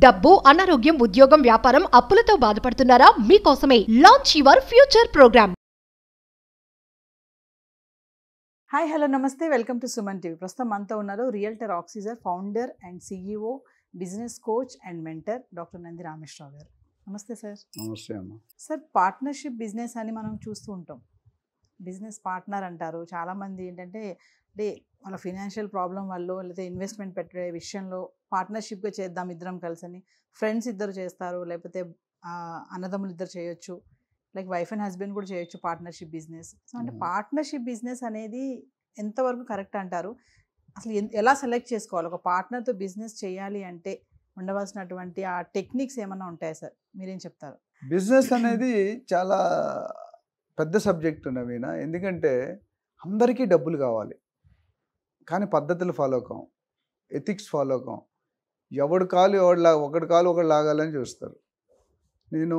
డబ్బు, అనారోగ్యం, ఉద్యోగం, వ్యాపారం, అప్పులతో బాధపడుతున్నారా? మీకోసమే launch your future programme. Hi hello నమస్తే, వెల్కమ్ టు సుమన్ టీవీ. ప్రస్తుతం మనతో ఉన్నారు రియల్టర్ ఆక్సిజర్ founder and CEO, business coach and mentor doctor Nandi Rameshwararao గారు. నమస్తే సార్. నమస్తే అమ్మ. సార్, పార్ట్నర్షిప్ బిజినెస్ అని మనం చూస్తూ ఉంటాం. బిజినెస్ పార్ట్నర్ అంటారు. చాలామంది ఏంటంటే వాళ్ళ ఫినాన్షియల్ ప్రాబ్లం వల్ల లేకపోతే ఇన్వెస్ట్మెంట్ పెట్టే విషయంలో పార్ట్నర్షిప్గా చేద్దాం ఇద్దరం కలిసి, ఫ్రెండ్స్ ఇద్దరు చేస్తారు, లేకపోతే అన్నదమ్ములు ఇద్దరు చేయొచ్చు, లైక్ వైఫ్ అండ్ హస్బెండ్ కూడా చేయొచ్చు పార్ట్నర్షిప్ బిజినెస్. సో అంటే పార్ట్నర్షిప్ బిజినెస్ అనేది ఎంతవరకు కరెక్ట్ అంటారు? అసలు ఎలా సెలెక్ట్ చేసుకోవాలి? ఒక పార్ట్నర్తో బిజినెస్ చేయాలి అంటే ఉండవలసినటువంటి ఆ టెక్నిక్స్ ఏమన్నా ఉంటాయా సార్? మీరేం చెప్తారు? బిజినెస్ అనేది చాలా పెద్ద సబ్జెక్ట్ నవీన. ఎందుకంటే అందరికీ డబ్బులు కావాలి, కానీ పద్ధతులు ఫాలో కాం, ఎథిక్స్ ఫాలో కాం. ఒకటి కాలు ఒకటి లాగాలని చూస్తారు. నేను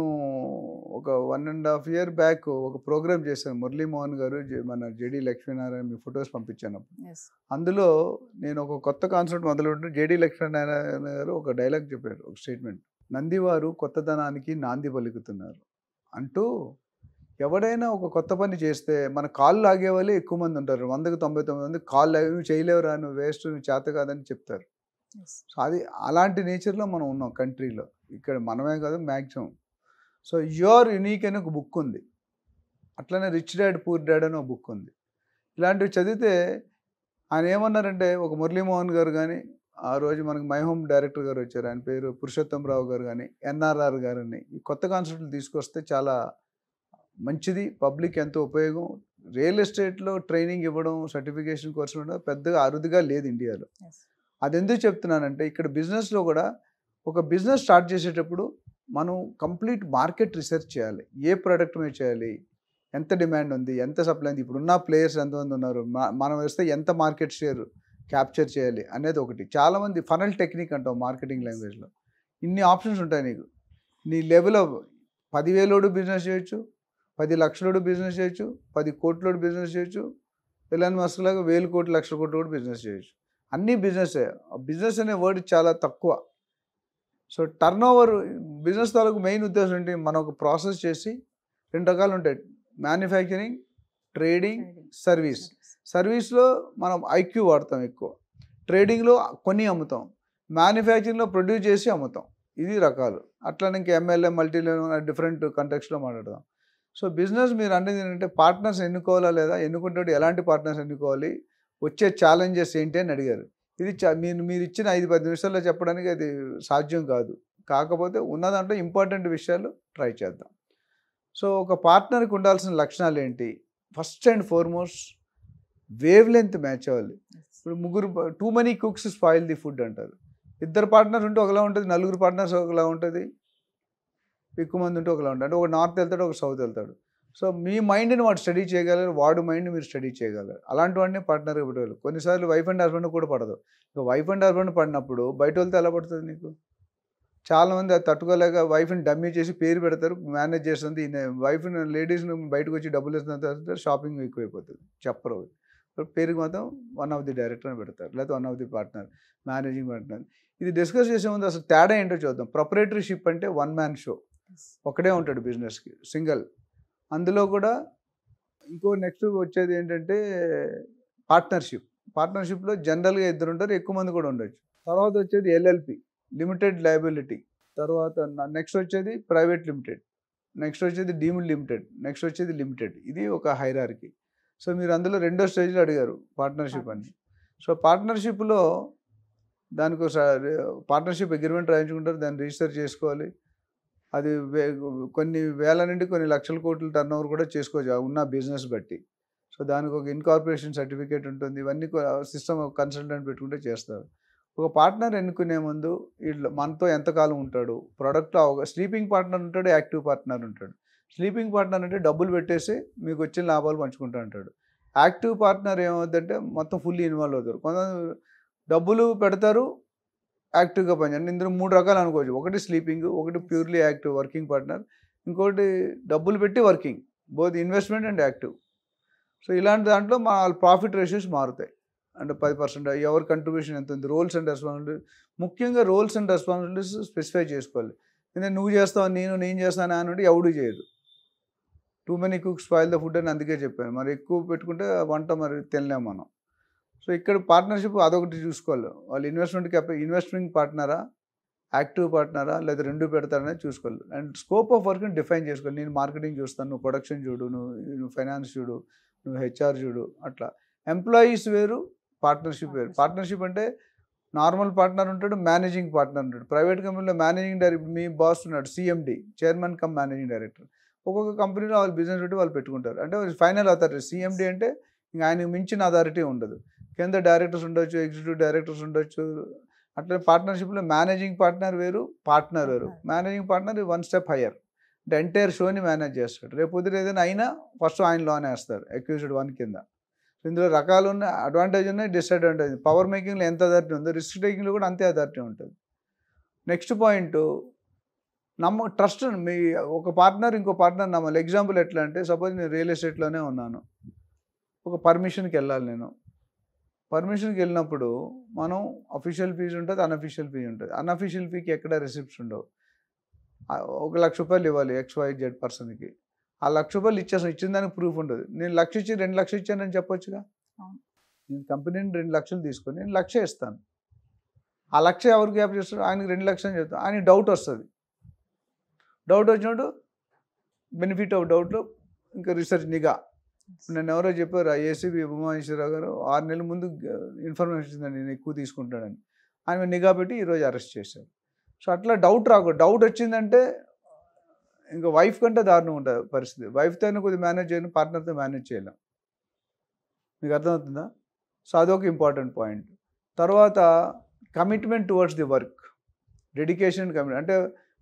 ఒక 1.5 year బ్యాక్ ఒక ప్రోగ్రామ్ చేశాను. మురళీమోహన్ గారు, మన జేడి లక్ష్మీనారాయణ, మీ ఫొటోస్ పంపించాను. అందులో నేను ఒక కొత్త కాన్సెప్ట్ మొదలుపెట్టిన. జేడి లక్ష్మీనారాయణ గారు ఒక డైలాగ్ చెప్పారు, ఒక స్టేట్మెంట్. నందివారు కొత్తదనానికి నాంది పలుకుతున్నారు అంటూ, ఎవడైనా ఒక కొత్త పని చేస్తే మన కాళ్ళు లాగే వాళ్ళే ఎక్కువ మంది ఉంటారు. 100కి 99 మంది కాళ్ళు లాగే చేయలేవురా, నువ్వు వేస్ట్, నువ్వు చేత కాదని చెప్తారు. సో అది అలాంటి నేచర్లో మనం ఉన్నాం కంట్రీలో. ఇక్కడ మనమే కాదు, మ్యాక్సిమం. సో యూఆర్ యునీక్ అని ఒక బుక్ ఉంది. అట్లనే రిచ్ డాడ్ పూర్ డాడ్ అని ఒక బుక్ ఉంది. ఇలాంటివి చదివితే ఆయన ఏమన్నారంటే, ఒక మురళీమోహన్ గారు కానీ, ఆ రోజు మనకి మై హోమ్ డైరెక్టర్ గారు వచ్చారు, ఆయన పేరు పురుషోత్తం రావు గారు కానీ, ఎన్ఆర్ఆర్ గారిని, ఈ కొత్త కాన్సెప్ట్లు తీసుకొస్తే చాలా మంచిది, పబ్లిక్ ఎంతో ఉపయోగం. రియల్ ఎస్టేట్లో ట్రైనింగ్ ఇవ్వడం, సర్టిఫికేషన్ కోర్సు ఇవ్వడం పెద్దగా అరుదుగా లేదు ఇండియాలో. అది ఎందుకు చెప్తున్నానంటే, ఇక్కడ బిజినెస్లో కూడా ఒక బిజినెస్ స్టార్ట్ చేసేటప్పుడు మనం కంప్లీట్ మార్కెట్ రీసెర్చ్ చేయాలి. ఏ ప్రోడక్ట్ మీద చేయాలి, ఎంత డిమాండ్ ఉంది, ఎంత సప్లై ఉంది, ఇప్పుడున్న ప్లేయర్స్ ఎంతమంది ఉన్నారు, మనం వేస్తే ఎంత మార్కెట్ షేర్ క్యాప్చర్ చేయాలి అనేది ఒకటి. చాలామంది ఫనల్ టెక్నిక్ అంటాం మార్కెటింగ్ లాంగ్వేజ్లో. ఇన్ని ఆప్షన్స్ ఉంటాయి నీకు. నీ లెవెల్ 10,000 బిజినెస్ చేయొచ్చు, 10 లక్షలోడు బిజినెస్ చేయొచ్చు, 10 కోట్లోడు బిజినెస్ చేయొచ్చు, ఎలాన్ మస్క్ లాగా 1,000 కోట్లు 1,00,000 కోట్లు కూడా బిజినెస్ చేయొచ్చు. అన్నీ బిజినెస్. బిజినెస్ అనే వర్డ్ చాలా తక్కువ. సో టర్న్ ఓవర్ బిజినెస్ తాలూకు మెయిన్ ఉద్దేశం ఏంటి? మనం ఒక ప్రాసెస్ చేసి 2 రకాలు ఉంటాయి: మ్యానుఫ్యాక్చరింగ్, ట్రేడింగ్, సర్వీస్. సర్వీస్లో మనం ఐక్యూ వాడతాం ఎక్కువ, ట్రేడింగ్లో కొని అమ్ముతాం, మ్యానుఫ్యాక్చరింగ్లో ప్రొడ్యూస్ చేసి అమ్ముతాం. ఇది రకాలు. అట్లనే ఇంకా ఎంఎల్ఏ, మల్టీ లెవెల్, డిఫరెంట్ కంటెక్స్లో మాట్లాడదాం. సో బిజినెస్ మీరు అనేది ఏంటంటే పార్ట్నర్స్ ఎన్నుకోవాలా లేదా, ఎన్నుకుంటే ఎలాంటి పార్ట్నర్స్ ఎన్నుకోవాలి, వచ్చే ఛాలెంజెస్ ఏంటి అని అడిగారు. ఇది మీరు ఇచ్చిన 5-10 నిమిషాల్లో చెప్పడానికి అది సాధ్యం కాదు. కాకపోతే ఉన్న దాంట్లో ఇంపార్టెంట్ విషయాలు ట్రై చేద్దాం. సో ఒక పార్ట్నర్కి ఉండాల్సిన లక్షణాలు ఏంటి? First and foremost wave length match అవ్వాలి. ఇప్పుడు too many cooks spoil the food అంటారు. 2 పార్ట్నర్స్ ఉంటే ఒకలా ఉంటుంది, 4 పార్ట్నర్స్ ఒకలా ఉంటుంది, ఎక్కువ మంది ఉంటే ఒకలా ఉంటుంది. అంటే ఒక నార్త్ వెళ్తాడు, ఒక సౌత్ వెళ్తాడు. సో మీ మైండ్ని వాడు స్టడీ చేయగలరు, వాడు మైండ్ని మీరు స్టడీ చేయగలరు. అలాంటి వాడిని పార్ట్నర్గా పెట్టాలి. కొన్నిసార్లు వైఫ్ అండ్ హస్బెండ్ కూడా పడదు. ఇక వైఫ్ అండ్ హస్బెండ్ పడినప్పుడు బయట వెళ్తే ఎలా పడుతుంది నీకు? చాలామంది అది తట్టుకోలేక వైఫ్ని డమ్మీ చేసి పేరు పెడతారు, మేనేజ్ చేస్తుంది. వైఫ్ని, లేడీస్ని బయటకు వచ్చి డబ్బులు ఇస్తున్న తర్వాత షాపింగ్ ఎక్కువైపోతుంది, చెప్పరు. పేరుకి మాత్రం వన్ ఆఫ్ ది డైరెక్టర్ అని పెడతారు, లేకపోతే one of the partner, managing partner. ఇది డిస్కస్ చేసే ముందు అసలు తేడా ఏంటో చూద్దాం. ప్రొపరేటరీషిప్ అంటే 1 man షో, ఒకడే ఉంటాడు బిజినెస్కి, సింగిల్. అందులో కూడా ఇంకో నెక్స్ట్ వచ్చేది ఏంటంటే పార్ట్నర్షిప్లో జనరల్గా 2 ఉంటారు, ఎక్కువ మంది కూడా ఉండొచ్చు. తర్వాత వచ్చేది ఎల్ఎల్పి, లిమిటెడ్ లయబిలిటీ. తర్వాత నెక్స్ట్ వచ్చేది ప్రైవేట్ లిమిటెడ్, నెక్స్ట్ వచ్చేది డీమ్డ్ లిమిటెడ్, నెక్స్ట్ వచ్చేది లిమిటెడ్. ఇది ఒక హైరార్కీ. సో మీరు అందులో 2వ స్టేజ్లో అడిగారు పార్ట్నర్షిప్ అని. సో పార్ట్నర్షిప్లో దానికి పార్ట్నర్షిప్ అగ్రిమెంట్ రాయించుకుంటారు, దాన్ని రిజిస్టర్ చేసుకోవాలి. అది కొన్ని వేల నుండి కొన్ని లక్షల కోట్ల టర్న్ ఓవర్ కూడా చేసుకోవచ్చు ఉన్న బిజినెస్ బట్టి. సో దానికి ఒక ఇన్కార్పొరేషన్ సర్టిఫికేట్ ఉంటుంది. ఇవన్నీ సిస్టమ్ కన్సల్టెంట్ పెట్టుకుంటే చేస్తారు. ఒక పార్ట్నర్ ఎన్నుకునే ముందు వీళ్ళు మనతో ఎంతకాలం ఉంటాడు, ప్రోడక్ట్లో స్లీపింగ్ పార్ట్నర్ ఉంటాడు, యాక్టివ్ పార్ట్నర్ ఉంటాడు. స్లీపింగ్ పార్ట్నర్ అంటే డబ్బులు పెట్టేసి మీకు వచ్చిన లాభాలు పంచుకుంటూ ఉంటాడు. యాక్టివ్ పార్ట్నర్ ఏమవుతుందంటే మొత్తం ఫుల్లీ ఇన్వాల్వ్ అవుతారు. కొంతమంది డబ్బులు పెడతారు, యాక్టివ్గా పనిచేయండి. ఇందులో 3 రకాలు అనుకోవచ్చు. ఒకటి స్లీపింగ్, ఒకటి ప్యూర్లీ యాక్టివ్ వర్కింగ్ పార్ట్నర్, ఇంకోటి డబ్బులు పెట్టి working, both investment and active. So ఇలాంటి దాంట్లో మన ప్రాఫిట్ రేషియోస్ మారుతాయి. అంటే 10% ఎవరి కంట్రిబ్యూషన్ ఎంత ఉంది, రోల్స్ అండ్ రెస్పాన్సిబిలిటీ. ముఖ్యంగా రోల్స్ అండ్ రెస్పాన్సిబిలిటీస్ స్పెసిఫై చేసుకోవాలి. ఎందుకంటే నువ్వు చేస్తావు నేను చేస్తాను అని అంటే ఎవడు చేయదు. Too many cooks spoil the food అని అందుకే చెప్పాను. మరి ఎక్కువ పెట్టుకుంటే వంట మరి తినలేము మనం. సో ఇక్కడ పార్ట్నర్షిప్ అదొకటి చూసుకోవాలి. వాళ్ళు ఇన్వెస్టింగ్ పార్ట్నరా, యాక్టివ్ పార్ట్నరా, లేదా రెండు పెడతారనేది చూసుకోవాలి. అండ్ స్కోప్ ఆఫ్ వర్క్ని డిఫైన్ చేసుకోవాలి. నేను మార్కెటింగ్ చూస్తాను, నువ్వు ప్రొడక్షన్ చూడు, నువ్వు ఫైనాన్స్ చూడు, నువ్వు హెచ్ఆర్ చూడు. అట్లా ఎంప్లాయీస్ వేరు, పార్ట్నర్షిప్ వేరు. పార్ట్నర్షిప్ అంటే నార్మల్ పార్ట్నర్ ఉంటాడు, మేనేజింగ్ పార్ట్నర్ ఉంటాడు. ప్రైవేట్ కంపెనీలో మేనేజింగ్ డైరెక్టర్, మీ బాస్ ఉన్నాడు CMD, chairman cum managing director. ఒక్కొక్క కంపెనీలో వాళ్ళు బిజినెస్ పెట్టి వాళ్ళు పెట్టుకుంటారు. అంటే ఫైనల్ అథారిటీ సిఎండి అంటే ఇంకా ఆయనకు మించిన అథారిటీ ఉండదు. కింద డైరెక్టర్స్ ఉండొచ్చు, ఎగ్జిక్యూటివ్ డైరెక్టర్స్ ఉండొచ్చు. అట్లా పార్ట్నర్షిప్లో మేనేజింగ్ పార్ట్నర్ వేరు, పార్ట్నర్ వేరు. మేనేజింగ్ పార్ట్నర్ 1 స్టెప్ హయ్యర్, అంటే ఎంటైర్ షోని మేనేజ్ చేస్తాడు. రేపు పొద్దున ఏదైనా అయినా ఫస్ట్ ఆయన లోనే వేస్తారు అక్యూజ్డ్ 1 కింద. ఇందులో రకాలు ఉన్నాయి, అడ్వాంటేజ్ ఉన్నాయి, డిసడ్వాంటేజ్. పవర్ మేకింగ్లో ఎంత అథారిటీ ఉందో రిస్క్ టేకింగ్లో కూడా అంతే అథారిటీ ఉంటుంది. Next point trust. మీ ఒక పార్ట్నర్ ఇంకో పార్ట్నర్ నమ్మాలి. ఎగ్జాంపుల్ ఎట్లా అంటే, సపోజ్ నేను రియల్ ఎస్టేట్లోనే ఉన్నాను, ఒక పర్మిషన్కి వెళ్ళాలి. నేను పర్మిషన్కి వెళ్ళినప్పుడు మనం అఫీషియల్ ఫీజు ఉంటుంది, అన్అఫీషియల్ ఫీ ఉంటుంది. అన్అఫీషియల్ ఫీకి ఎక్కడ రిసిప్ట్స్ ఉండవు. 1 లక్ష రూపాయలు ఇవ్వాలి XYZ పర్సన్కి. ఆ 1 లక్ష రూపాయలు ఇచ్చిన దానికి ప్రూఫ్ ఉండదు. నేను 1 లక్ష ఇచ్చి 2 లక్షలు ఇచ్చానని చెప్పొచ్చుగా. నేను కంపెనీని 2 లక్షలు తీసుకొని నేను 1 లక్ష ఇస్తాను. ఆ 1 లక్ష ఎవరు గ్యాప్ చేస్తాడు, ఆయనకి 2 లక్షలు అని చెప్తాను. ఆయనకి డౌట్ వస్తుంది. డౌట్ వచ్చినప్పుడు బెనిఫిట్ ఆఫ్ డౌట్లో ఇంకా రీసెర్చ్ నిఘా. నన్ను ఎవరో చెప్పారు, ఏసీబీ ఉమామహేశ్వరరావు గారు 6 నెలల ముందు ఇన్ఫర్మేషన్ ఇచ్చిందని నేను ఎక్కువ తీసుకుంటానని. ఆయన నిఘా పెట్టి ఈరోజు అరెస్ట్ చేశారు. సో అట్లా డౌట్ రాకూడదు. డౌట్ వచ్చిందంటే ఇంకా వైఫ్ కంటే దారుణం ఉంటుంది పరిస్థితి. వైఫ్తో కొద్దిగా మేనేజ్ చేయను, పార్ట్నర్తో మేనేజ్ చేయలేం. మీకు అర్థమవుతుందా? సో అదొక ఇంపార్టెంట్ పాయింట్. తర్వాత commitment towards the work, dedication, commitment. అంటే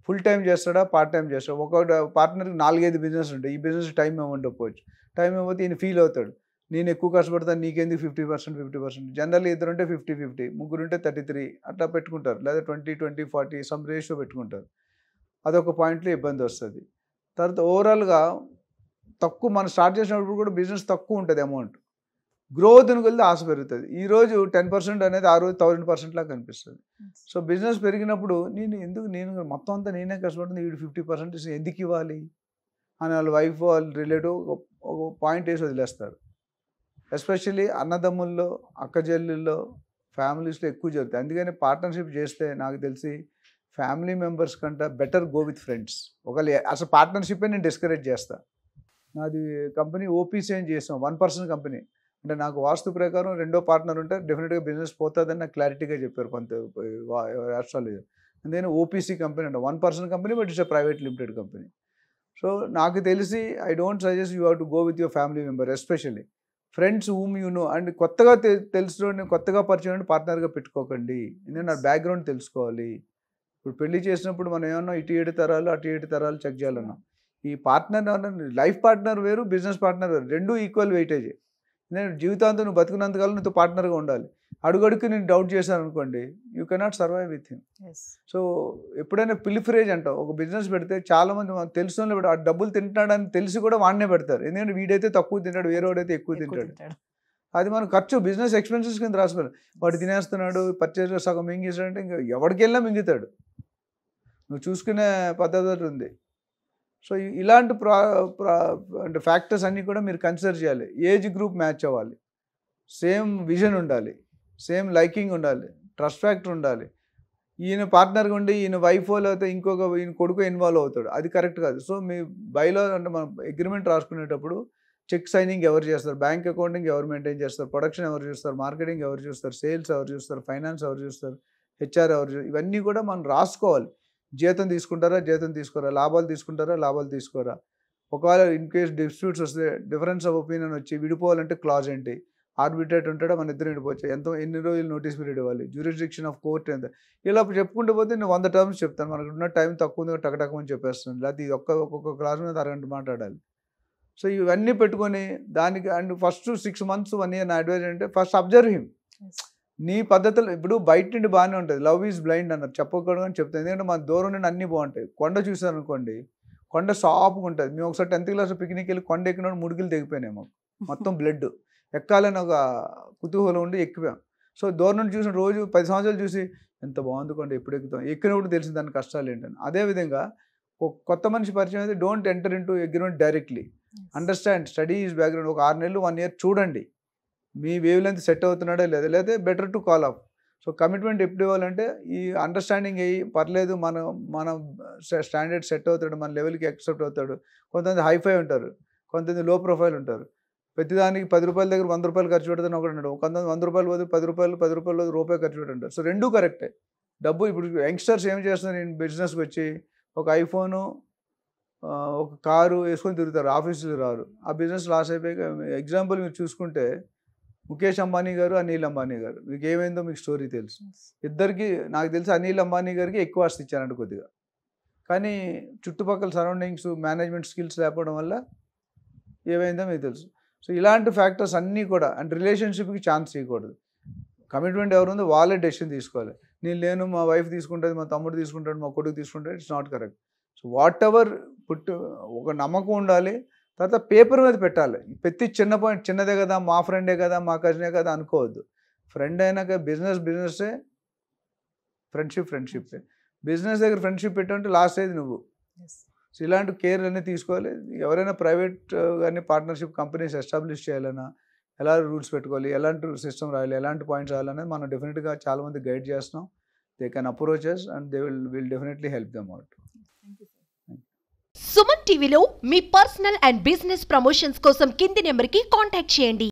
ఫుల్ టైం చేస్తాడా, పార్ట్ టైం చేస్తాడా? ఒక పార్ట్నర్కి 4-5 బిజినెస్ ఉంటాయి. ఈ బిజినెస్ టైం ఇవ్వకపోవచ్చు. టైం ఇవ్వకపోతే ఈయన ఫీల్ అవుతాడు, నేను ఎక్కువ కష్టపడతాను, నీకెందుకు 50%. జనరల్లీ 2 ఉంటే 50-50, 3 ఉంటే 33 అట్లా పెట్టుకుంటారు. లేదా 20-20-40 సమ్ రేషియో పెట్టుకుంటారు. అదొక పాయింట్లో ఇబ్బంది వస్తుంది. తర్వాత ఓవరాల్గా తక్కువ, మనం స్టార్ట్ చేసినప్పుడు కూడా బిజినెస్ తక్కువ ఉంటుంది అమౌంట్. గ్రోత్ని కొలితే ఆశ పెరుగుతుంది. ఈరోజు 10% అనేది ఆ రోజు 1000% లాగా కనిపిస్తుంది. సో బిజినెస్ పెరిగినప్పుడు నేను మొత్తం అంతా నేనే కష్టపడుతుంది, వీడు 50% ఎందుకు ఇవ్వాలి అని వాళ్ళ వైఫ్, వాళ్ళ రిలేటివ్ ఒక పాయింట్ వేసి వదిలేస్తారు. ఎస్పెషల్లీ అన్నదమ్ముల్లో, అక్కచెల్లెల్లో, ఫ్యామిలీస్లో ఎక్కువ జరుగుతాయి. అందుకని పార్ట్నర్షిప్ చేస్తే నాకు తెలిసి ఫ్యామిలీ మెంబర్స్ కంటే బెటర్ గో విత్ ఫ్రెండ్స్. ఒకవేళ అసలు పార్ట్నర్షిప్పే నేను డిస్కరేజ్ చేస్తాను. నాది కంపెనీ ఓపీసీ అని చేసాం, 1% కంపెనీ. అంటే నాకు వాస్తు ప్రకారం రెండో పార్ట్నర్ ఉంటే డెఫినెట్గా బిజినెస్ పోతుందని నాకు క్లారిటీగా చెప్పారు కొంత రాష్ట్రాలు. అందుకని ఓపీసీ కంపెనీ అంటే 1% company, but it's a private limited company. So నాకు తెలిసి I don't suggest you have to go with your family member, especially friends whom you know. And కొత్తగా తెలుసుకోండి, కొత్తగా పరిచయం పార్ట్నర్గా పెట్టుకోకండి. ఎందుకంటే నా బ్యాక్గ్రౌండ్ తెలుసుకోవాలి. ఇప్పుడు పెళ్లి చేసినప్పుడు మనం ఏమన్నా ఇటు 7 తరాలు అటు 7 తరాలు చెక్ చేయాలన్నాం. ఈ పార్ట్నర్ లైఫ్ పార్ట్నర్ వేరు, బిజినెస్ పార్ట్నర్ వేరు, రెండూ ఈక్వల్ వెయిటేజ్. నేను జీవితాంతం నువ్వు బతుకున్నంతకాలం నీతో పార్ట్నర్గా ఉండాలి. అడుగడుకు నేను డౌట్ చేశాను అనుకోండి, you cannot survive with him. So ఎప్పుడైనా పిలిఫరేజ్ అంటావు, ఒక బిజినెస్ పెడితే చాలామంది మనకు తెలుసు ఆ డబ్బులు తింటాడని తెలిసి కూడా వాడినే పెడతారు. ఎందుకంటే వీడైతే తక్కువ తింటాడు, వేరేవాడైతే ఎక్కువ తింటాడు. అది మనం ఖర్చు, బిజినెస్ ఎక్స్పెన్సెస్ కింద రాసుకోవాలి. వాడు తినేస్తున్నాడు, పర్చేజ్లో సగం మింగేసాడంటే ఇంకా ఎవరికి వెళ్ళినా మింగుతాడు. నువ్వు చూసుకునే పద్ధతి ఉంది. సో ఇలాంటి అంటే ఫ్యాక్టర్స్ అన్నీ కూడా మీరు కన్సిడర్ చేయాలి. ఏజ్ గ్రూప్ మ్యాచ్ అవ్వాలి, సేమ్ విజన్ ఉండాలి, సేమ్ లైకింగ్ ఉండాలి, ట్రస్ట్ ఫ్యాక్టర్ ఉండాలి. ఈయన పార్ట్నర్గా ఉండి ఈయన వైఫ్ లేకపోతే ఈయన కొడుకు ఇన్వాల్వ్ అవుతాడు, అది కరెక్ట్ కాదు. సో మీ బైలో అంటే మనం అగ్రిమెంట్ రాసుకునేటప్పుడు చెక్ సైనింగ్ ఎవరు చేస్తారు, బ్యాంక్ అకౌంటింగ్ ఎవరు మెయింటైన్ చేస్తారు, ప్రొడక్షన్ ఎవరు చూస్తారు, మార్కెటింగ్ ఎవరు చూస్తారు, సేల్స్ ఎవరు చూస్తారు, ఫైనాన్స్ ఎవరు చూస్తారు, హెచ్ఆర్ ఎవరు చూస్తారు, ఇవన్నీ కూడా మనం రాసుకోవాలి. జీతం తీసుకుంటారా, జీతం తీసుకోరా, లాభాలు తీసుకుంటారా, లాభాలు తీసుకోరా. ఒకవేళ ఇన్ కేస్ డిస్ప్యూట్స్ వస్తే, డిఫరెన్స్ ఆఫ్ ఒపీనియన్ వచ్చి విడిపోవాలంటే క్లాజ్ ఏంటి, ఆర్బిట్రేట్ ఉంటాడా, మన ఇద్దరు విడిపోవచ్చు, ఎన్ని రోజులు నోటీస్ పీరియడ్ ఇవ్వాలి, జ్యూరిస్డిక్షన్ ఆఫ్ కోర్ట్ ఎంత, ఇలా చెప్పుకుంటూ పోతే నేను 100 టర్మ్స్ చెప్తాను. మనకు ఉన్న టైం తక్కువ ఉంది, టకటకమని చెప్పేస్తాను. లేకపోతే ఒక్కొక్క క్లాస్ మీద అరగంట మాట్లాడాలి. సో ఇవన్నీ పెట్టుకొని దానికి అండ్ ఫస్ట్ 6 months 1 year నా అడ్వైజ్ అంటే ఫస్ట్ అబ్జర్వ్ హిమ్. నీ పద్ధతులు ఇప్పుడు బయట నుండి బాగానే ఉంటుంది, లవ్ ఈజ్ బ్లైండ్ అన్నారు, చెప్పకూడదు అని చెప్తాను. ఎందుకంటే మన దూరం నుండి అన్నీ బాగుంటాయి. కొండ చూసాను అనుకోండి, కొండ సాఫ్గా ఉంటుంది. మేము ఒకసారి 10th class పిక్నిక్ వెళ్ళి కొండ ఎక్కినప్పుడు ముడికిలు తెగిపోయినాయి, మాకు మొత్తం బ్లడ్. ఎక్కాలని ఒక కుతూహలం ఉండి ఎక్కిపోయాం. సో దూరం నుండి చూసిన రోజు 10 సంవత్సరాలు చూసి ఎంత బాగుంది కొండ ఎప్పుడు ఎక్కుతాం, ఎక్కినప్పుడు తెలిసింది దాని కష్టాలు ఏంటని. అదేవిధంగా కొత్త మనిషి పరిచయం అయితే don't enter into agreement directly, understand, study is background. ఒక 6 నెలలు 1 ఇయర్ చూడండి మీ వేవ్ లెంత్ సెట్ అవుతున్నాడా లేదా, లేదా better to call of. So commitment ఎప్పుడు ఇవ్వాలంటే ఈ అండర్స్టాండింగ్ అయ్యి పర్లేదు మనం స్టాండర్డ్ సెట్ అవుతాడు, మన లెవెల్కి యాక్సెప్ట్ అవుతాడు. కొంతమంది హైఫై ఉంటారు, కొంతమంది లో ప్రొఫైల్ ఉంటారు. ప్రతిదానికి 10 రూపాయల దగ్గర 100 రూపాయలు ఖర్చు పెడతాను ఒకటి ఉన్నాడు, కొంతమంది 100 రూపాయలు పోతే 10 రూపాయలు పోతే రూపాయి ఖర్చు పెట్టుంటారు. సో రెండూ కరెక్టే. డబ్బు ఇప్పుడు యంగ్స్టర్స్ ఏం చేస్తున్నారు, నేను బిజినెస్కి వచ్చి ఒక ఐఫోను ఒక కారు వేసుకొని తిరుగుతారు, ఆఫీసులు రారు, ఆ బిజినెస్ లాస్ అయిపోయి. ఎగ్జాంపుల్ మీరు చూసుకుంటే ముఖేష్ అంబానీ గారు, అనిల్ అంబానీ గారు, మీకు ఏమైందో మీకు స్టోరీ తెలుసు. ఇద్దరికి నాకు తెలిసి అనిల్ అంబానీ గారికి ఎక్కువ ఆస్తి ఇచ్చారంట కొద్దిగా, కానీ చుట్టుపక్కల సరౌండింగ్స్ మేనేజ్మెంట్ స్కిల్స్ లేకపోవడం వల్ల ఏమైందో మీకు తెలుసు. సో ఇలాంటి ఫ్యాక్టర్స్ అన్నీ కూడా, అంటే రిలేషన్షిప్కి ఛాన్స్ ఇవ్వకూడదు. కమిట్మెంట్ ఎవరుందో వాళ్ళే డెసిషన్ తీసుకోవాలి. నేను మా వైఫ్ తీసుకుంటుంది, మా తమ్ముడు తీసుకుంటాడు, మా కొడుకు తీసుకుంటాడు, it's not correct. So what ever ఒక నమ్మకం ఉండాలి. తర్వాత పేపర్ మీద పెట్టాలి. ప్రతి చిన్న పాయింట్ చిన్నదే కదా, మా ఫ్రెండే కదా, మా కజినే కదా అనుకోవద్దు. ఫ్రెండ్ అయినాక బిజినెస్సే, ఫ్రెండ్షిప్. బిజినెస్ దగ్గర ఫ్రెండ్షిప్ పెట్టాలంటే లాస్ట్ అయ్యేది నువ్వు. సో ఇలాంటి కేర్ అన్నీ తీసుకోవాలి. ఎవరైనా ప్రైవేట్ కానీ పార్ట్నర్షిప్ కంపెనీస్ ఎస్టాబ్లిష్ చేయాలన్నా ఎలా రూల్స్ పెట్టుకోవాలి, ఎలాంటి సిస్టమ్ రాయాలి, ఎలాంటి పాయింట్స్ రాయాలనేది మనం డెఫినెట్గా చాలామంది గైడ్ చేస్తున్నాం. They can approach us and they will definitely help them out. Suman టీవీలో మీ పర్సనల్ అండ్ బిజినెస్ ప్రమోషన్స్ కోసం కింది నెంబర్కి కాంటాక్ట్ చేయండి.